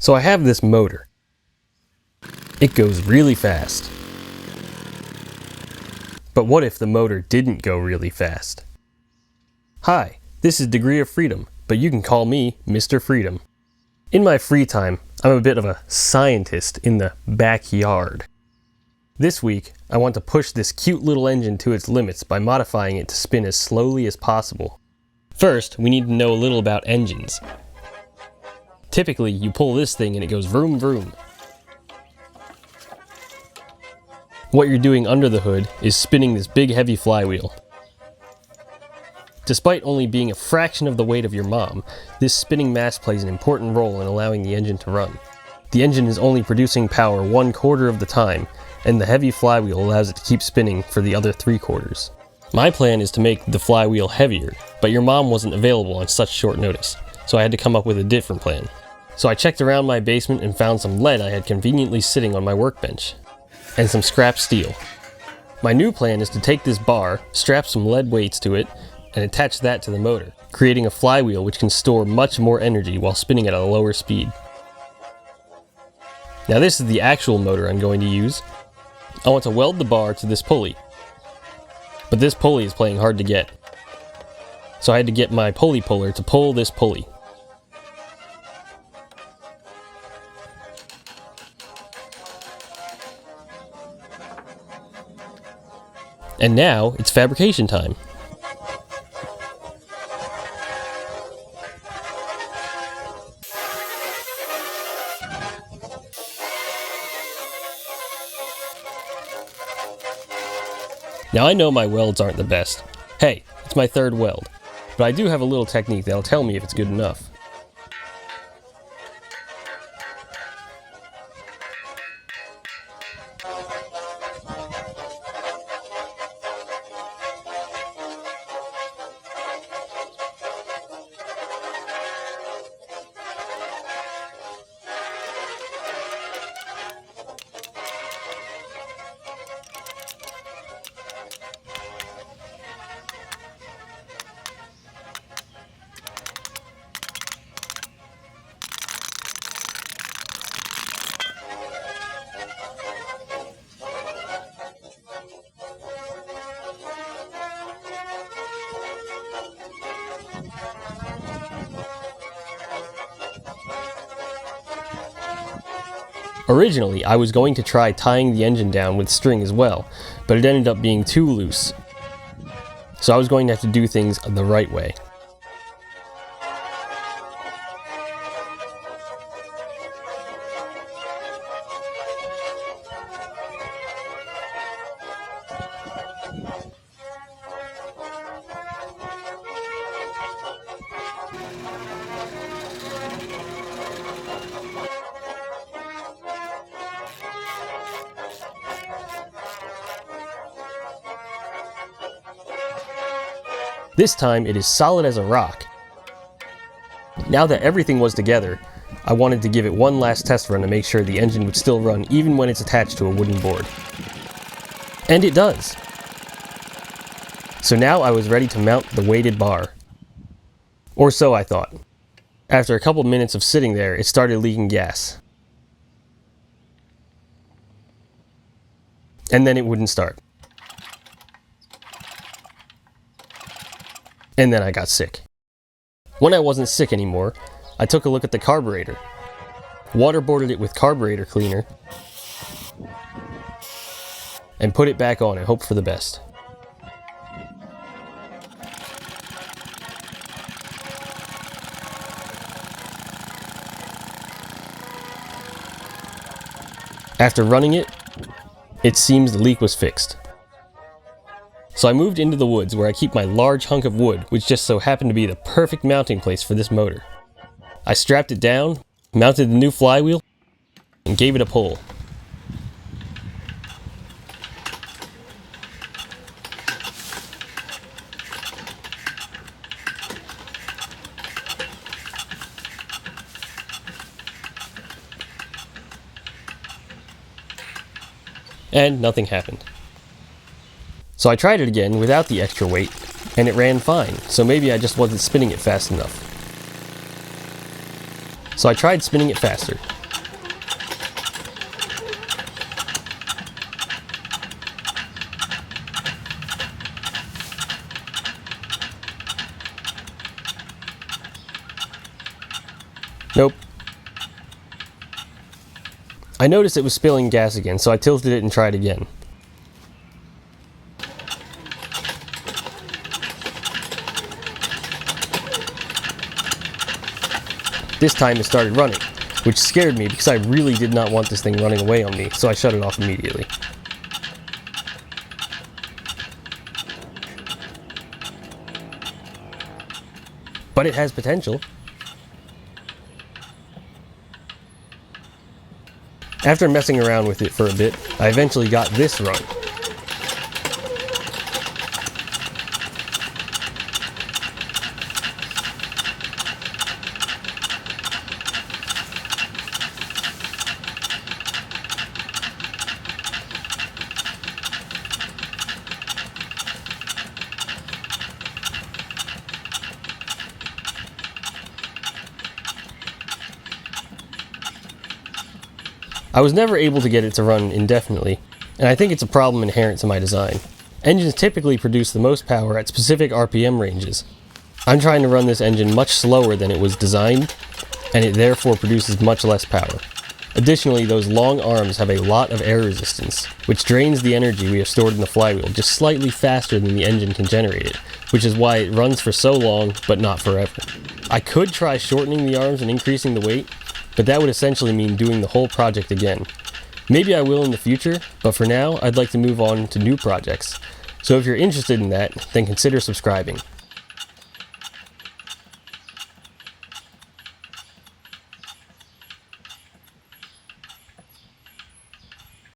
So I have this motor. It goes really fast. But what if the motor didn't go really fast? Hi, this is Degree of Freedom, but you can call me Mr. Freedom. In my free time, I'm a bit of a scientist in the backyard. This week, I want to push this cute little engine to its limits by modifying it to spin as slowly as possible. First, we need to know a little about engines. Typically, you pull this thing and it goes vroom vroom. What you're doing under the hood is spinning this big heavy flywheel. Despite only being a fraction of the weight of your mom, this spinning mass plays an important role in allowing the engine to run. The engine is only producing power 1/4 of the time, and the heavy flywheel allows it to keep spinning for the other 3/4. My plan is to make the flywheel heavier, but your mom wasn't available on such short notice, so I had to come up with a different plan. So I checked around my basement and found some lead I had conveniently sitting on my workbench, and some scrap steel. My new plan is to take this bar, strap some lead weights to it, and attach that to the motor, creating a flywheel which can store much more energy while spinning at a lower speed. Now this is the actual motor I'm going to use. I want to weld the bar to this pulley, but this pulley is playing hard to get. So I had to get my pulley puller to pull this pulley. And now it's fabrication time. Now I know my welds aren't the best. Hey, it's my third weld, but I do have a little technique that'll tell me if it's good enough. Originally, I was going to try tying the engine down with string as well, but it ended up being too loose. So I was going to have to do things the right way. This time it is solid as a rock. Now that everything was together, I wanted to give it one last test run to make sure the engine would still run even when it's attached to a wooden board. And it does! So now I was ready to mount the weighted bar. Or so I thought. After a couple minutes of sitting there, it started leaking gas. And then it wouldn't start. And then I got sick. When I wasn't sick anymore, I took a look at the carburetor, waterboarded it with carburetor cleaner, and put it back on and hoped for the best. After running it, it seems the leak was fixed. So I moved into the woods where I keep my large hunk of wood, which just so happened to be the perfect mounting place for this motor. I strapped it down, mounted the new flywheel, and gave it a pull. And nothing happened. So I tried it again without the extra weight, and it ran fine, so maybe I just wasn't spinning it fast enough. So I tried spinning it faster, Nope. I noticed it was spilling gas again, so I tilted it and tried again. This time it started running, which scared me because I really did not want this thing running away on me, so I shut it off immediately. But it has potential. After messing around with it for a bit, I eventually got this run. I was never able to get it to run indefinitely, and I think it's a problem inherent to my design. Engines typically produce the most power at specific RPM ranges. I'm trying to run this engine much slower than it was designed, and it therefore produces much less power. Additionally, those long arms have a lot of air resistance, which drains the energy we have stored in the flywheel just slightly faster than the engine can generate it, which is why it runs for so long, but not forever. I could try shortening the arms and increasing the weight, but that would essentially mean doing the whole project again. Maybe I will in the future, but for now, I'd like to move on to new projects. So if you're interested in that, then consider subscribing.